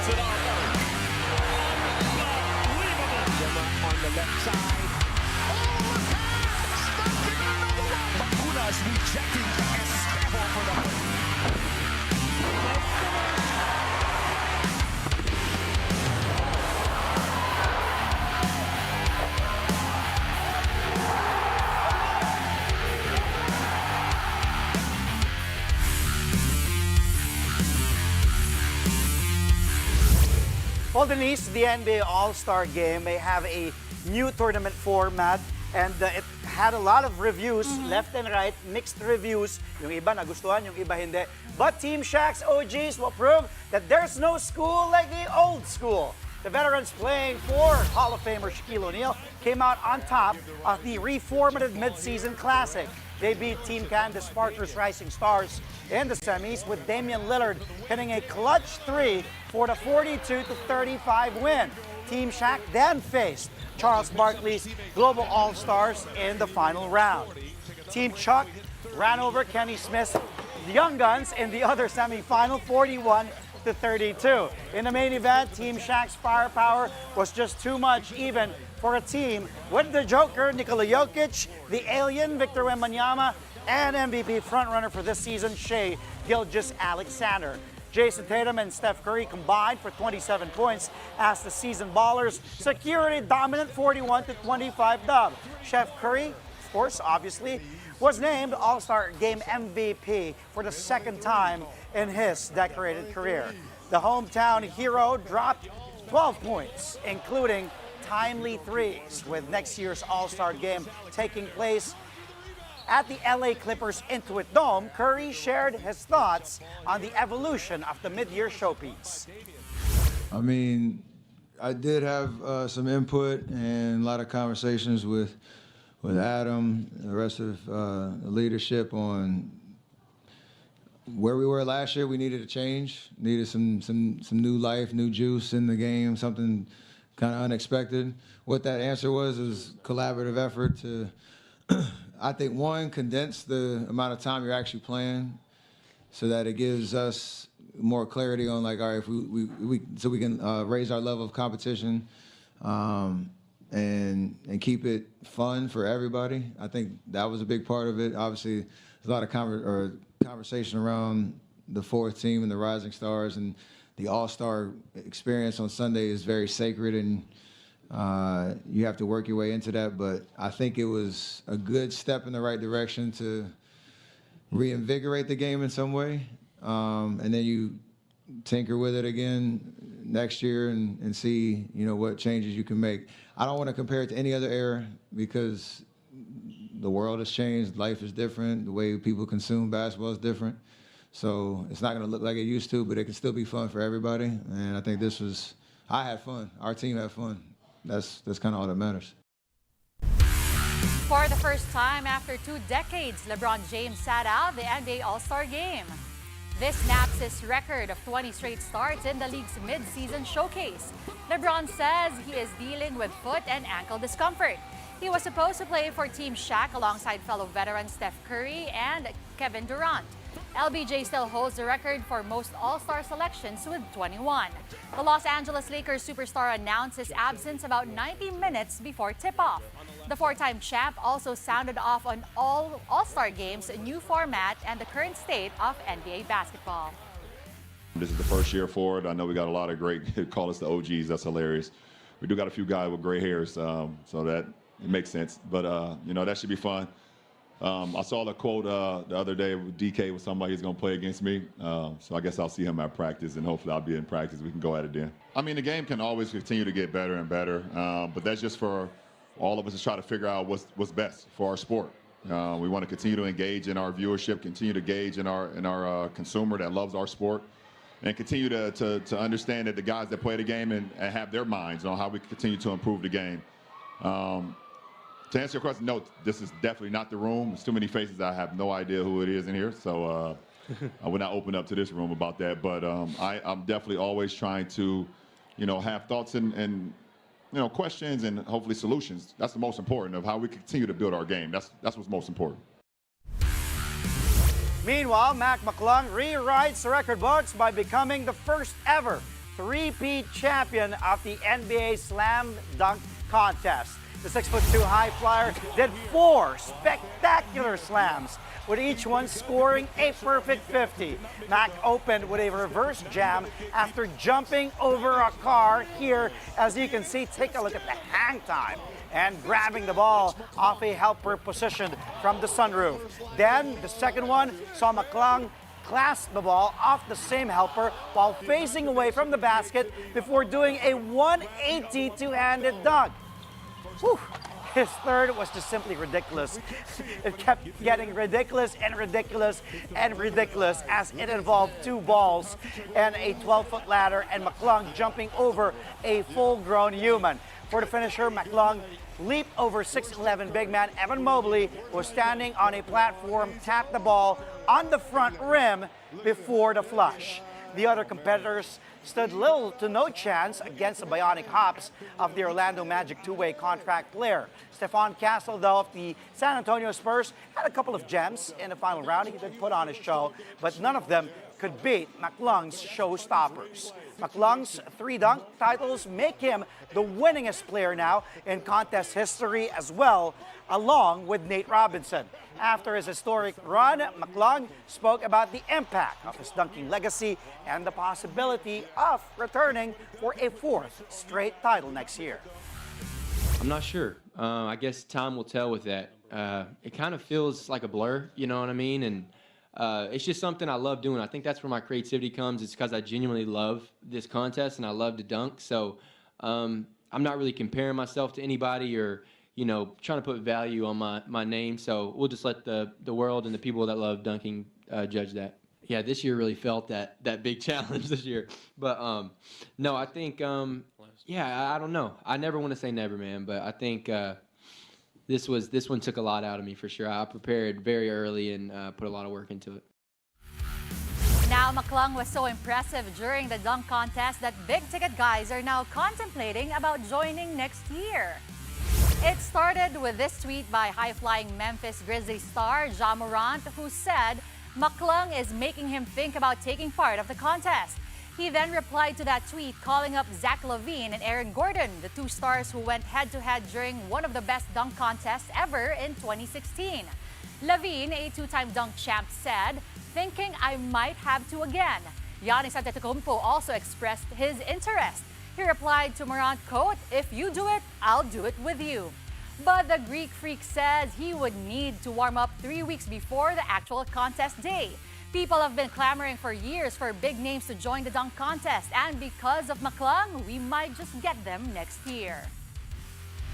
puts it on. Unbelievable. On the left side. Oh, stuck in another one. Macuna's rejecting Espejo for the win. Well, Denise, the NBA All-Star Game may have a new tournament format and it had a lot of reviews, left and right, mixed reviews. Yung iba nagustuhan, yung iba hindi. But Team Shaq's OGs will prove that there's no school like the old school. The veterans playing for Hall of Famer Shaquille O'Neal came out on top of the reformative mid-season classic. They beat Team Candace Parker's Rising Stars in the semis with Damian Lillard hitting a clutch three for the 42-35 win. Team Shaq then faced Charles Barkley's Global All-Stars in the final round. Team Chuck ran over Kenny Smith's Young Guns in the other semifinal 41-32. In the main event, Team Shaq's firepower was just too much even for a team with the Joker, Nikola Jokic, the Alien, Victor Wembanyama, and MVP frontrunner for this season, Shai Gilgeous-Alexander. Jason Tatum and Steph Curry combined for 27 points as the season ballers secured a dominant 41-25 dub. Chef Curry, of course, obviously, was named All-Star Game MVP for the second time in his decorated career. The hometown hero dropped 12 points, including timely threes, with next year's All-Star Game taking place at the LA Clippers Intuit Dome. Curry shared his thoughts on the evolution of the mid-year showpiece. I mean, I did have some input and a lot of conversations with Adam, the rest of the leadership on where we were last year. We needed a change, needed some new life, new juice in the game, something kind of unexpected. What that answer was collaborative effort to, I think, one, condense the amount of time you're actually playing so that it gives us more clarity on, like, all right, if so we can raise our level of competition and keep it fun for everybody. I think that was a big part of it. Obviously, there's a lot of conversation around the fourth team and the Rising Stars, and the All-Star experience on Sunday is very sacred, and you have to work your way into that. But I think it was a good step in the right direction to reinvigorate the game in some way. And then you tinker with it again next year and see, what changes you can make. I don't want to compare it to any other era because the world has changed, life is different, the way people consume basketball is different. So it's not going to look like it used to, but it can still be fun for everybody. And I think I had fun. Our team had fun. That's kind of all that matters. For the first time after 2 decades, LeBron James sat out the NBA All-Star Game. This snaps his record of 20 straight starts in the league's mid-season showcase. LeBron says he is dealing with foot and ankle discomfort. He was supposed to play for Team Shaq alongside fellow veterans Steph Curry and Kevin Durant. LBJ still holds the record for most All-Star selections with 21. The Los Angeles Lakers superstar announced his absence about 90 minutes before tip-off. The 4-time champ also sounded off on all All-Star games, a new format, and the current state of NBA basketball. This is the first year for it. I know we got a lot of great, call us the OGs, that's hilarious. We do got a few guys with gray hairs, so that it makes sense. But, that should be fun. I saw the quote the other day with DK with somebody who's going to play against me. So I guess I'll see him at practice, and hopefully I'll be in practice. We can go at it then. I mean, the game can always continue to get better and better, but that's just for all of us to try to figure out what's best for our sport. We want to continue to engage in our viewership, continue to engage in our consumer that loves our sport, and continue to understand that the guys that play the game and have their minds on how we continue to improve the game. To answer your question, no, this is definitely not the room. There's too many faces. I have no idea who it is in here, so I would not open up to this room about that. But I'm definitely always trying to, have thoughts and questions and hopefully solutions. That's the most important of how we continue to build our game. That's what's most important. Meanwhile, Mac McClung rewrites the record books by becoming the first ever three-peat champion of the NBA Slam Dunk Contest. The 6'2" high flyer did 4 spectacular slams, with each one scoring a perfect 50. Mac opened with a reverse jam after jumping over a car here. As you can see, take a look at the hang time, and grabbing the ball off a helper positioned from the sunroof. Then the second one saw McClung clasp the ball off the same helper while facing away from the basket before doing a 180 two-handed dunk. Whew. His third was just simply ridiculous. It kept getting ridiculous and ridiculous and ridiculous as it involved 2 balls and a 12-foot ladder and McClung jumping over a full-grown human. For the finisher, McClung leaped over 6'11" big man Evan Mobley, who was standing on a platform, tapped the ball on the front rim before the flush. The other competitors stood little to no chance against the bionic hops of the Orlando Magic two-way contract player. Stephon Castle, though, of the San Antonio Spurs, had a couple of gems in the final round. He did put on a show, but none of them could beat McClung's showstoppers. McClung's 3 dunk titles make him the winningest player now in contest history as well, along with Nate Robinson. After his historic run, McClung spoke about the impact of his dunking legacy and the possibility of returning for a 4th straight title next year. I'm not sure. I guess time will tell with that. It kind of feels like a blur, you know what I mean? And it's just something I love doing. I think that's where my creativity comes. It's because I genuinely love this contest and I love to dunk. So I'm not really comparing myself to anybody or, you know, trying to put value on my name. So we'll just let the world and the people that love dunking judge that. Yeah, this year really felt that big challenge this year. But no, I think, yeah, I don't know. I never want to say never, man. But I think this one took a lot out of me for sure. I prepared very early and put a lot of work into it. Now, McClung was so impressive during the dunk contest that big-ticket guys are now contemplating about joining next year. It started with this tweet by high-flying Memphis Grizzlies star Ja Morant, who said McClung is making him think about taking part of the contest. He then replied to that tweet, calling up Zach LaVine and Aaron Gordon, the 2 stars who went head-to-head during one of the best dunk contests ever in 2016. LaVine, a 2-time dunk champ, said, "Thinking I might have to again." Giannis Antetokounmpo also expressed his interest. He replied to Morant, quote, "If you do it, I'll do it with you." But the Greek freak says he would need to warm up 3 weeks before the actual contest day. People have been clamoring for years for big names to join the dunk contest, and because of McClung, we might just get them next year.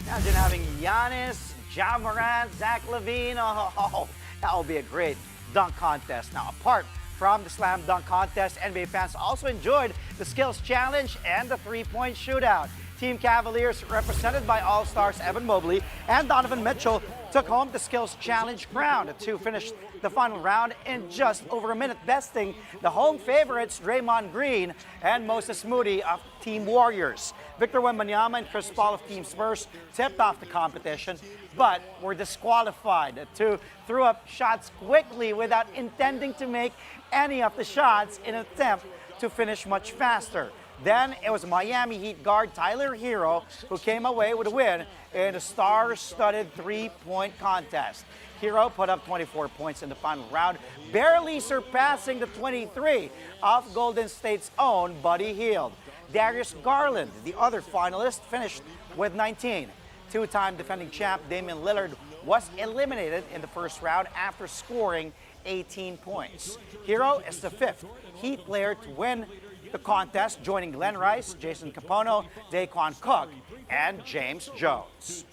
Imagine having Giannis, Ja Morant, Zach LaVine. Oh, that will be a great dunk contest. Now, apart from the slam dunk contest, NBA fans also enjoyed the skills challenge and the three-point shootout. Team Cavaliers, represented by All-Stars Evan Mobley and Donovan Mitchell, took home the skills challenge crown. The two finished the final round in just over a minute, besting the home favorites Draymond Green and Moses Moody of Team Warriors. Victor Wembanyama and Chris Paul of Team Spurs tipped off the competition, but were disqualified. The two threw up shots quickly without intending to make any of the shots in an attempt to finish much faster. Then it was Miami Heat guard Tyler Hero who came away with a win in a star-studded three-point contest. Hero put up 24 points in the final round, barely surpassing the 23 of Golden State's own Buddy Hield. Darius Garland, the other finalist, finished with 19. Two-time defending champ Damian Lillard was eliminated in the first round after scoring 18 points. Hero is the 5th Heat player to win the contest, joining Glenn Rice, Jason Capono, Daquan Cook, and James Jones.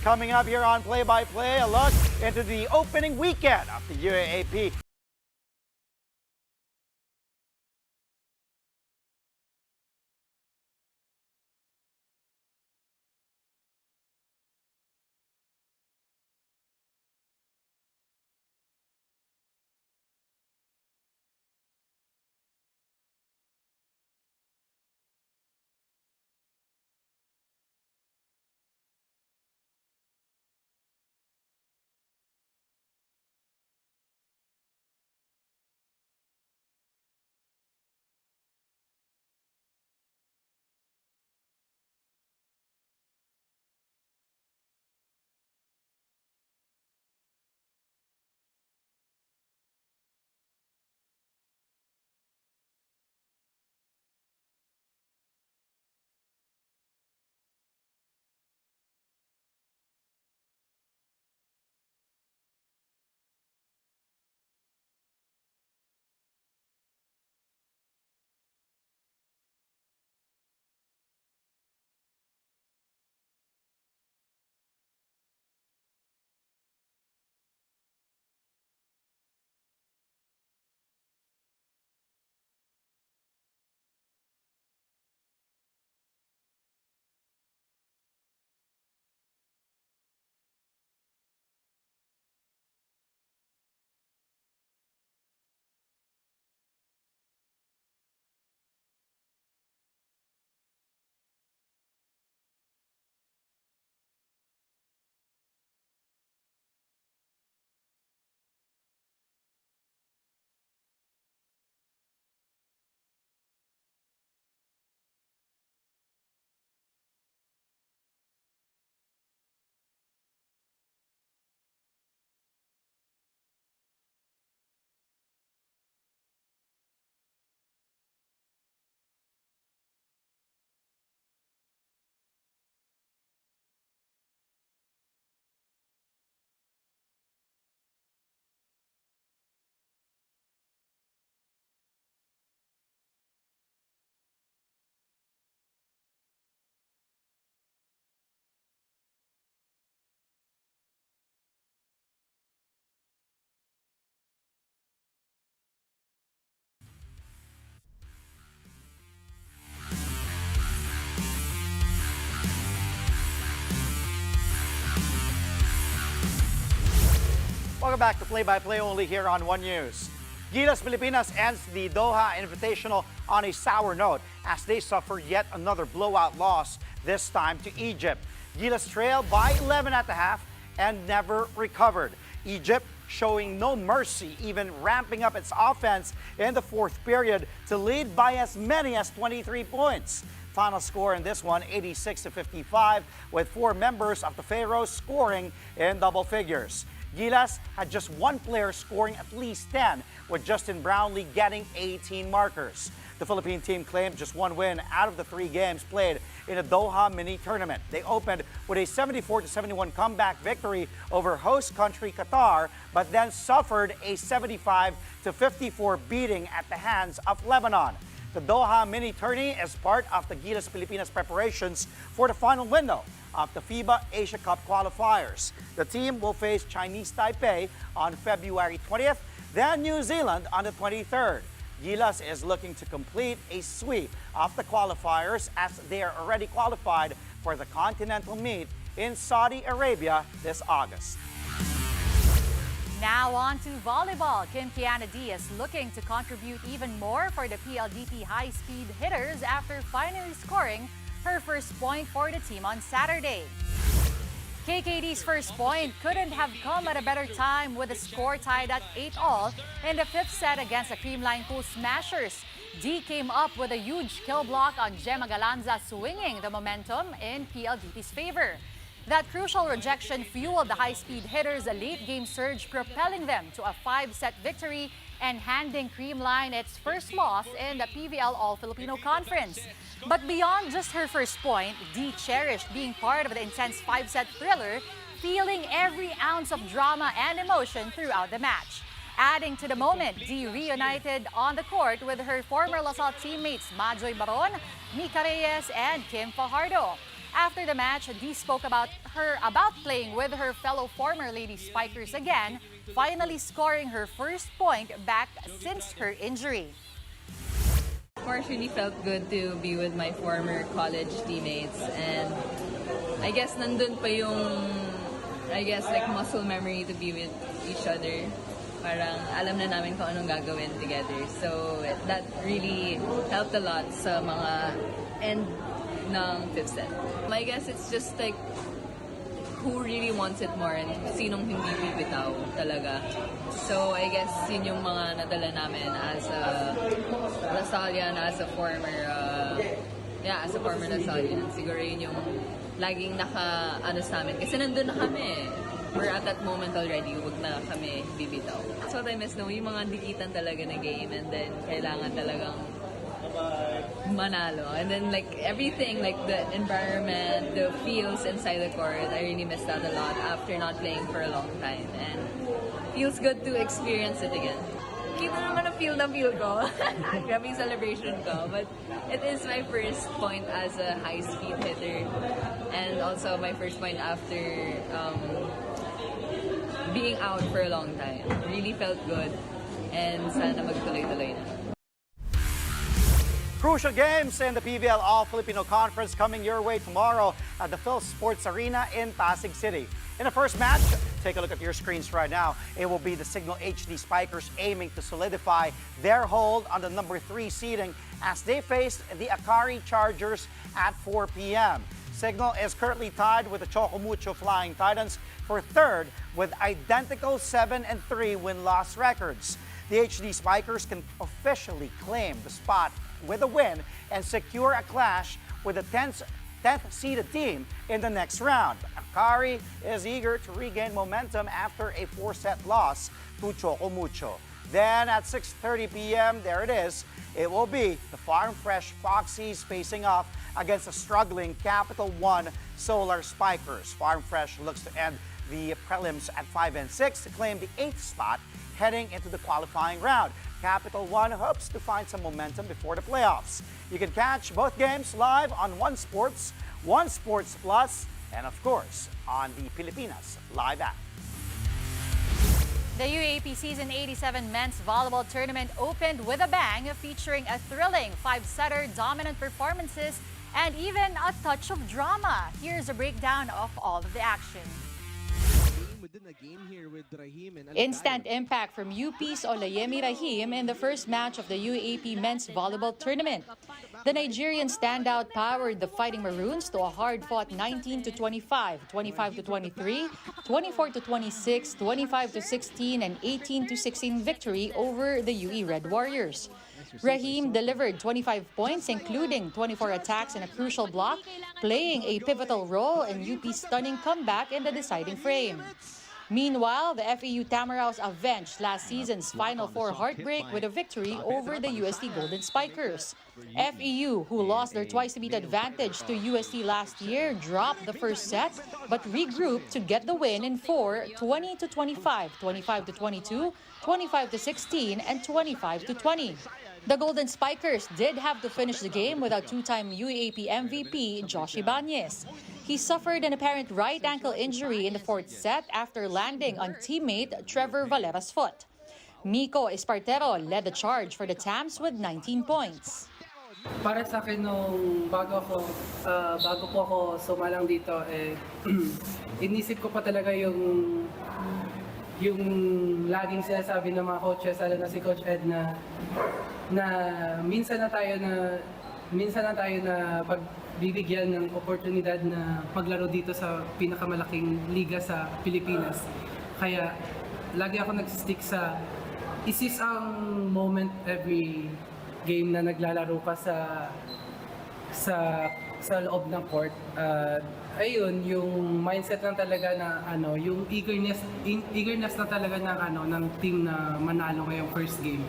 Coming up here on Play by Play, a look into the opening weekend of the UAAP back to play-by-play only here on One News. Gilas Pilipinas ends the Doha Invitational on a sour note as they suffer yet another blowout loss, this time to Egypt. Gilas trailed by 11 at the half and never recovered. Egypt showing no mercy, even ramping up its offense in the fourth period to lead by as many as 23 points. Final score in this one, 86-55, with 4 members of the Pharaohs scoring in double figures. Gilas had just one player scoring at least 10, with Justin Brownlee getting 18 markers. The Philippine team claimed just one win out of the 3 games played in a Doha mini tournament. They opened with a 74-71 comeback victory over host country Qatar, but then suffered a 75-54 beating at the hands of Lebanon. The Doha mini tourney is part of the Gilas Pilipinas preparations for the final window of the FIBA Asia Cup qualifiers. The team will face Chinese Taipei on February 20th, then New Zealand on the 23rd. Gilas is looking to complete a sweep of the qualifiers as they are already qualified for the continental meet in Saudi Arabia this August. Now on to volleyball. Kim Kianadi is looking to contribute even more for the PLDT high-speed hitters after finally scoring her first point for the team on Saturday. KKD's first point couldn't have come at a better time with the score tied at 8-all in the 5th set against the Creamline Pool Smashers. D came up with a huge kill block on Gemma Galanza, swinging the momentum in PLDT's favor. That crucial rejection fueled the high-speed hitters a late-game surge, propelling them to a 5-set victory and handing Creamline its first loss in the PVL All-Filipino Conference. But beyond just her first point, Dee cherished being part of the intense 5-set thriller, feeling every ounce of drama and emotion throughout the match. Adding to the moment, Dee reunited on the court with her former LaSalle teammates Majoy Baron, Mika Reyes, and Kim Fajardo. After the match, Dee spoke about playing with her fellow former Lady Spikers again, finally scoring her first point back since her injury. Of course, really felt good to be with my former college teammates, and I guess nandun pa yung like muscle memory to be with each other. Parang alam na namin kung anong gagawin together. So that really helped a lot sa mga end ng 5th set. I guess it's just like who really wants it more and sinong hindi bibitaw talaga. So I guess yun yung mga nadala namin as a Lasallian, as a former Lasallian. Siguro yun yung laging naka-ano sa amin. Kasi nandun na kami. We're at that moment already, huwag na kami bibitaw. That's what I miss, no? Yung mga dikitan talaga na game and then kailangan talagang manalo. And then like everything, like the environment, the feels inside the court, I really missed that a lot after not playing for a long time. And feels good to experience it again. Kita naman na feel ko. Grabe yung celebration ko. But it is my first point as a high-speed hitter. And also my first point after being out for a long time. Really felt good. And sana magtuloy-tuloy na. Crucial games in the PVL All-Filipino Conference coming your way tomorrow at the Phil Sports Arena in Pasig City. In the first match, take a look at your screens right now. It will be the Signal HD Spikers aiming to solidify their hold on the number 3 seeding as they face the Akari Chargers at 4 p.m. Signal is currently tied with the Chocomucho Flying Titans for 3rd with identical 7-3 win-loss records. The HD Spikers can officially claim the spot with a win and secure a clash with the 10th seeded team in the next round. Akari is eager to regain momentum after a 4-set loss to Chocomucho. Then at 6:30 p.m., there it is. It will be the Farm Fresh Foxies facing off against the struggling Capital One Solar Spikers. Farm Fresh looks to end the prelims at 5-6 to claim the 8th spot heading into the qualifying round. Capital One hopes to find some momentum before the playoffs. You can catch both games live on One Sports, One Sports Plus, and of course, on the Pilipinas Live app. The UAAP Season 87 Men's Volleyball Tournament opened with a bang, featuring a thrilling 5-setter, dominant performances, and even a touch of drama. Here's a breakdown of all of the action. With the in the game here with Rahim and Instant Alcantara. impact from UP's Olayemi Rahim in the first match of the UAAP men's volleyball tournament. The Nigerian standout powered the Fighting Maroons to a hard-fought 19-25, 25-23, 24-26, 25-16, and 18-16 victory over the UE Red Warriors. Rahim delivered 25 points, including 24 attacks and a crucial block, playing a pivotal role in UP's stunning comeback in the deciding frame. Meanwhile, the FEU Tamaraws avenged last season's Final Four heartbreak with a victory over the UST Golden Spikers. FEU, who lost their twice-to-beat advantage to UST last year, dropped the first set but regrouped to get the win in four, 20-25, 25-22, 25-16, and 25-20. The Golden Spikers did have to finish the game without two-time UAAP MVP Josh Ibanez. He suffered an apparent right ankle injury in the fourth set after landing on teammate Trevor Valera's foot. Miko Espartero led the charge for the Tams with 19 points. Para sa akin nung bago po ako sumalang dito, inisip ko pa talaga yung laging sinasabi ng mga coaches, lalo na si Coach Ed na minsan na tayo na pagbibigyan ng oportunidad na maglaro dito sa pinakamalaking liga sa Pilipinas. Kaya lagi ako nag-stick sa isis ang moment every game na naglalaro ka sa loob ng court. Ayun, yung mindset lang talaga na yung eagerness na talaga ng team na manalo ngayong first game.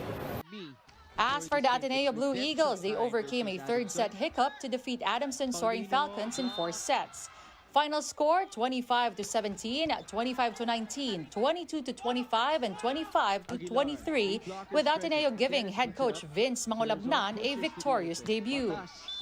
As for the Ateneo Blue Eagles, they overcame a third-set hiccup to defeat Adamson Soaring Falcons in 4 sets. Final score, 25-17, 25-19, 22-25, and 25-23, with Ateneo giving head coach Vince Mangolabnan a victorious debut.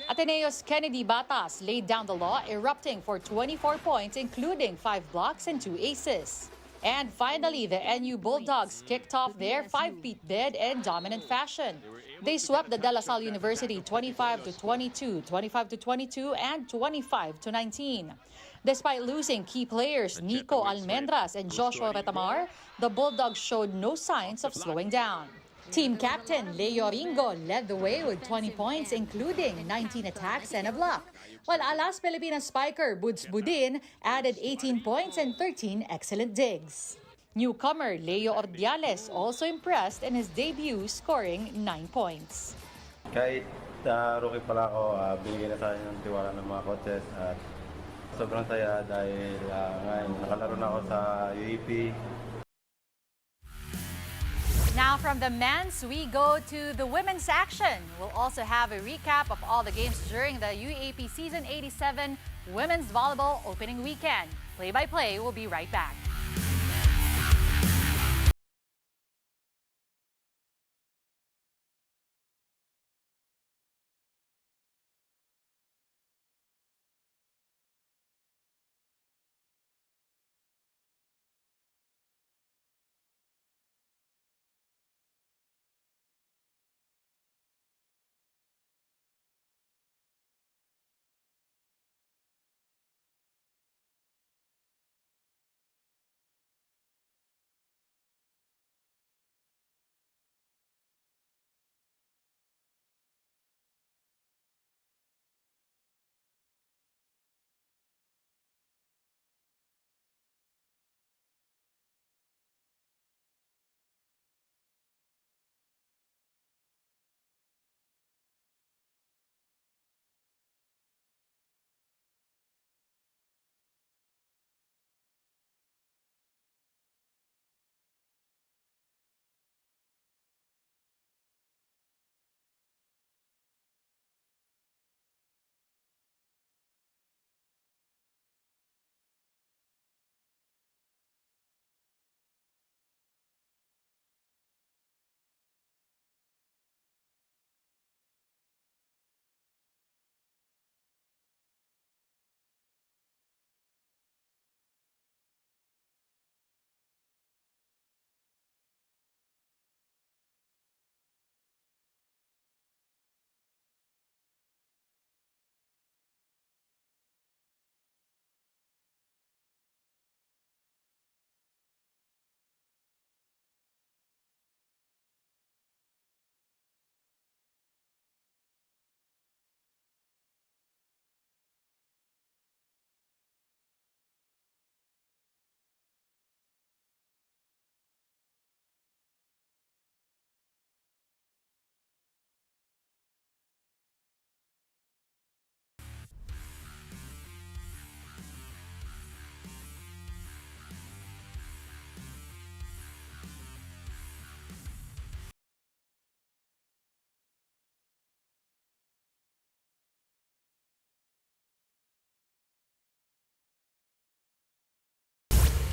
Ateneo's Kennedy Batas laid down the law, erupting for 24 points, including 5 blocks and 2 aces. And finally, the NU Bulldogs kicked off their 5-peat bid in dominant fashion. They swept the De La Salle University 25-22, 25-22, and 25-19. Despite losing key players Nico Almendras and Joshua Retamar, the Bulldogs showed no signs of slowing down. Team captain Leo Ringo led the way with 20 points, including 19 attacks and a block, while Alas Pilipinas spiker Buds Budin added 18 points and 13 excellent digs. Newcomer Leo Ordiales also impressed in his debut, scoring 9 points. Kahit rookie pala ako, binigyan na sa akin ng tiwala ng mga coaches at sobrang saya dahil ngayon nakalaro na ako sa UAP. Now from the men's, we go to the women's action. We'll also have a recap of all the games during the UAP Season 87 Women's Volleyball Opening Weekend. Play-by-play will be right back.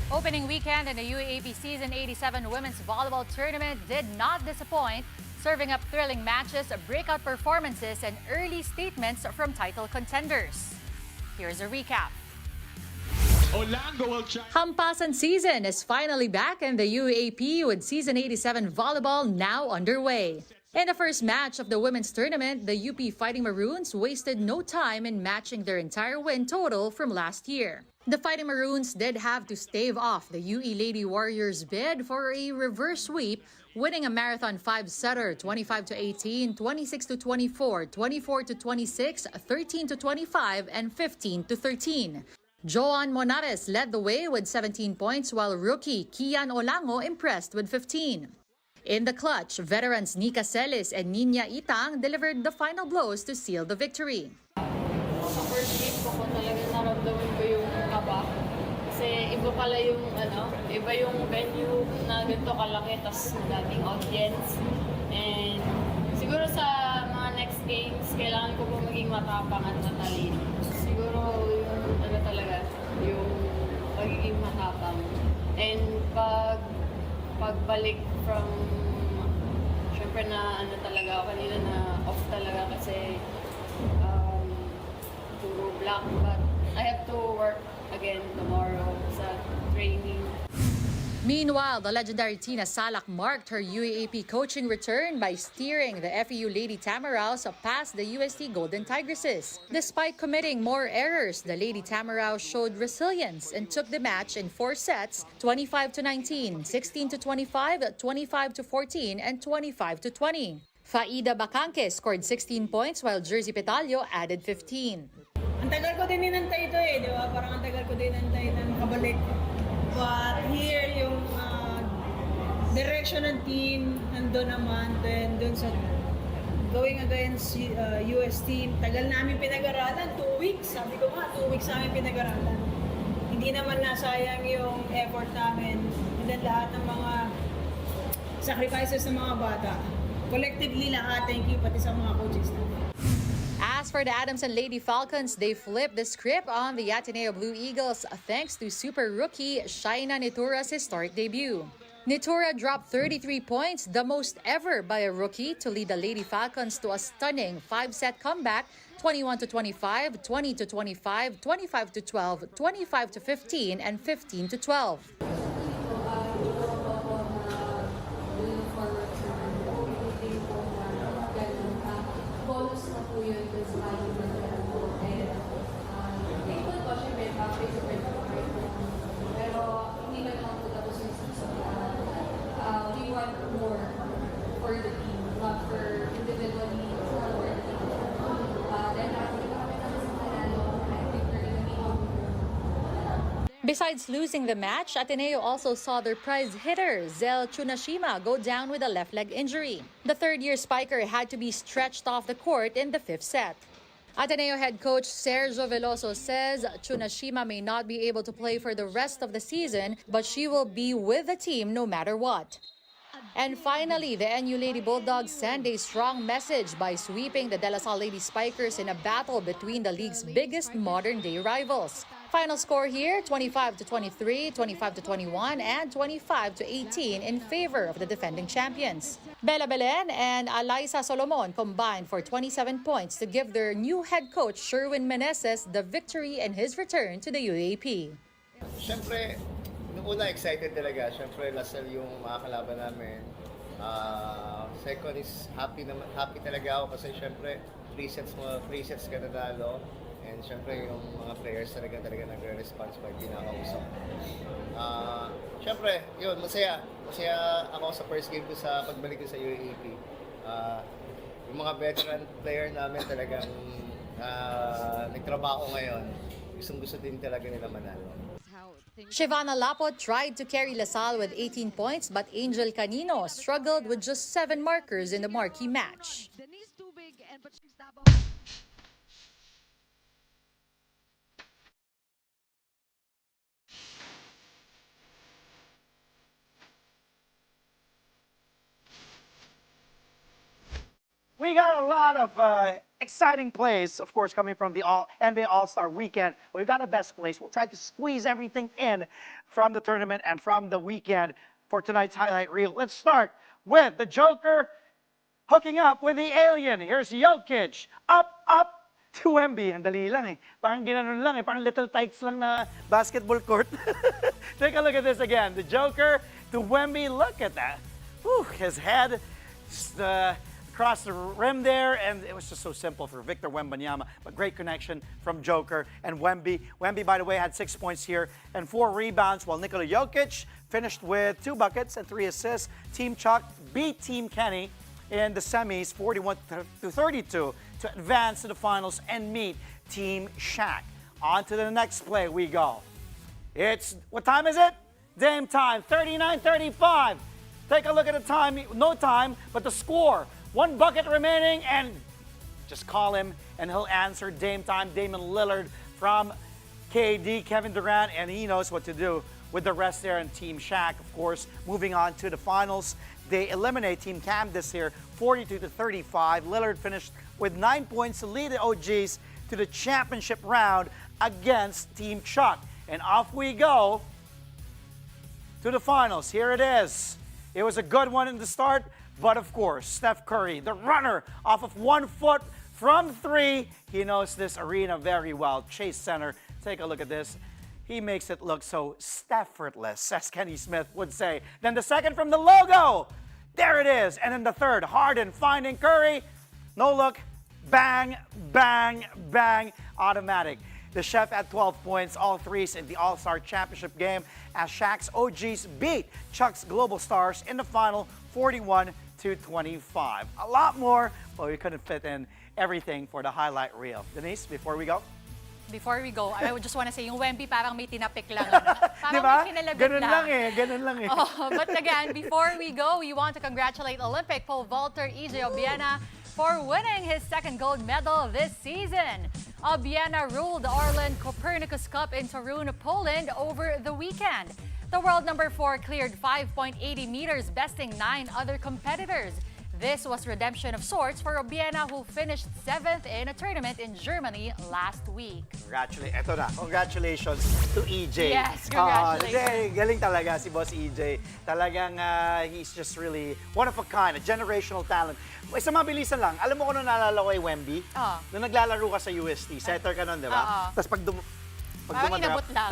Opening weekend in the UAAP Season 87 Women's Volleyball Tournament did not disappoint, serving up thrilling matches, breakout performances, and early statements from title contenders. Here's a recap. Hampasan season is finally back in the UAAP with Season 87 Volleyball now underway. In the first match of the women's tournament, the UP Fighting Maroons wasted no time in matching their entire win total from last year. The Fighting Maroons did have to stave off the UE Lady Warriors' bid for a reverse sweep, winning a marathon 5-setter 25-18, 26-24, 24-26, 13-25, and 15-13. Joan Monares led the way with 17 points while rookie Kian Olango impressed with 15. In the clutch, veterans Nika Celis and Nina Itang delivered the final blows to seal the victory. Sa first game ko talaga naramdaman ko yung kaba. Kasi iba pala yung iba yung venue na ganito kalaki tas madaming audience. And siguro sa mga next games, kailangan ko po maging matapang at matalino. Siguro yung talaga, yung pagiging matapang. And pagbalik from, syempre na talaga ako kanina na off talaga kasi puro black, but I have to work again tomorrow sa training. Meanwhile, the legendary Tina Salak marked her UAAP coaching return by steering the FEU Lady Tamaraws past the UST Golden Tigresses. Despite committing more errors, the Lady Tamaraws showed resilience and took the match in 4 sets, 25-19, 16-25, 25-14, and 25-20. Faida Bacanque scored 16 points while Jersey Petalio added 15. Ang tagal ko din inantay ito di ba? Parang ang tagal ko din inantay na makabalik. But here, yung direction ng team, nandun naman, then dun sa going against US team, tagal namin pinag-aralan, 2 weeks. Sabi ko nga, 2 weeks namin pinag-aralan. Hindi naman nasayang yung effort namin. And then lahat ng mga sacrifices ng mga bata. Collectively lahat, thank you, pati sa mga coaches namin. As for the Adamson Lady Falcons, they flipped the script on the Ateneo Blue Eagles thanks to super rookie Shaina Nitura's historic debut. Nitura dropped 33 points, the most ever by a rookie, to lead the Lady Falcons to a stunning 5-set comeback, 21-25, 20-25, 25-12, 25-15, and 15-12. Besides losing the match, Ateneo also saw their prize hitter, Zel Chunashima, go down with a left leg injury. The third-year spiker had to be stretched off the court in the 5th set. Ateneo head coach Sergio Veloso says Chunashima may not be able to play for the rest of the season, but she will be with the team no matter what. And finally, the NU Lady Bulldogs send a strong message by sweeping the De La Salle Lady Spikers in a battle between the league's biggest modern-day rivals. Final score here, 25-23, 25-21, and 25-18 in favor of the defending champions. Bella Belen and Alaisa Solomon combined for 27 points to give their new head coach Sherwin Meneses the victory in his return to the UAP. Siyempre, nung una excited talaga. Siyempre, Lasal yung makakalaban namin. Second is happy talaga ako kasi siyempre 3 sets ka nanalo. And syempre yung mga players talaga nagre-response pag kinakausap. Syempre, yun, masaya ako sa first game ko sa pagbalik ko sa UAAP. Yung mga veteran player namin talagang nagtrabaho ngayon. Gustong-gusto din talaga nila manalo. Shivana Lapot tried to carry LaSalle with 18 points, but Angel Canino struggled with just 7 markers in the marquee match. We got a lot of exciting plays, of course, coming from the NBA All-Star Weekend. We've got the best plays. We'll try to squeeze everything in from the tournament and from the weekend for tonight's highlight reel. Let's start with the Joker hooking up with the alien. Here's Jokic. Up to Wemby. Ang dali lang eh. Parang ginanon lang eh. Parang little tykes lang na basketball court. Take a look at this again. The Joker to Wemby. Look at that. Whew, his head across the rim there, and it was just so simple for Victor Wembanyama, but great connection from Joker and Wemby. Wemby, by the way, had 6 points here and 4 rebounds, while Nikola Jokic finished with 2 buckets and 3 assists. Team Chuck beat Team Kenny in the semis 41-32 to advance to the finals and meet Team Shaq. On to the next play we go. What time is it? Dame time, 39-35. Take a look at the time, no time, but the score. 1 bucket remaining, and just call him and he'll answer. Dame time, Damian Lillard from KD, Kevin Durant, and he knows what to do with the rest there. And Team Shaq, of course, moving on to the finals. They eliminate Team Cam this year, 42-35. Lillard finished with 9 points to lead the OGs to the championship round against Team Chuck. And off we go to the finals. Here it is. It was a good one in the start, but of course, Steph Curry, the runner off of 1 foot from 3. He knows this arena very well. Chase Center, take a look at this. He makes it look so Steffortless, as Kenny Smith would say. Then the second from the logo. There it is. And then the third, Harden finding Curry. No look. Bang, bang, bang. Automatic. The Chef had 12 points, all threes in the All-Star Championship game as Shaq's OGs beat Chuck's Global Stars in the final 41-25. A lot more, but we couldn't fit in everything for the highlight reel. Denise, before we go? Before we go, I would just want to say, yung Wemby parang may tinapik lang. Ano? Parang Diba? may kinalabit Ganun lang. lang eh, ganun lang eh. Oh, but again, before we go, we want to congratulate Olympic pole vaulter EJ Obiena for winning his 2nd gold medal this season. Obiena ruled the Orlen Copernicus Cup in Torun, Poland over the weekend. The world number 4 cleared 5.80 meters, besting 9 other competitors. This was redemption of sorts for Obiena, who finished 7th in a tournament in Germany last week. Congratulations to EJ. Yes, congratulations. Galing talaga si Boss EJ. Talagang he's just really one of a kind, a generational talent. Isa mabilisan lang, alam mo kung ano naalala ko kay Wemby? Nung naglalaro ka sa UST, setter ka nun, di ba? Tapos pag parang dumadrop. inabot lang.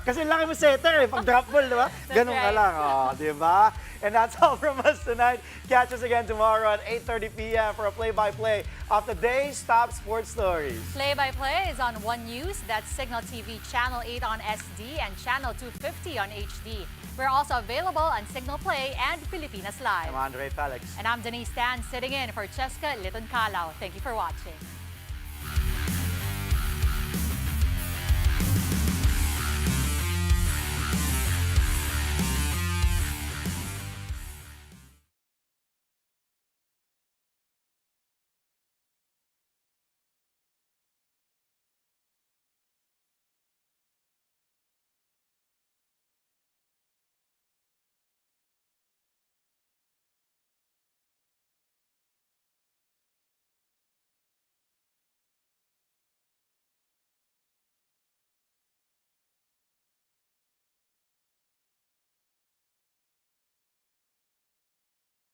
Kasi laki mo setter eh, pag drop ball, di ba? Ganun ka lang, di ba? And that's all from us tonight. Catch us again tomorrow at 8:30 p.m. for a play-by-play of the day's top sports stories. Play-by-play is on One News, that's Signal TV Channel 8 on SD and Channel 250 on HD. We're also available on Signal Play and Pilipinas Live. I'm Andre Felix. And I'm Denise Tan, sitting in for Cheska Liton-Calao. Thank you for watching.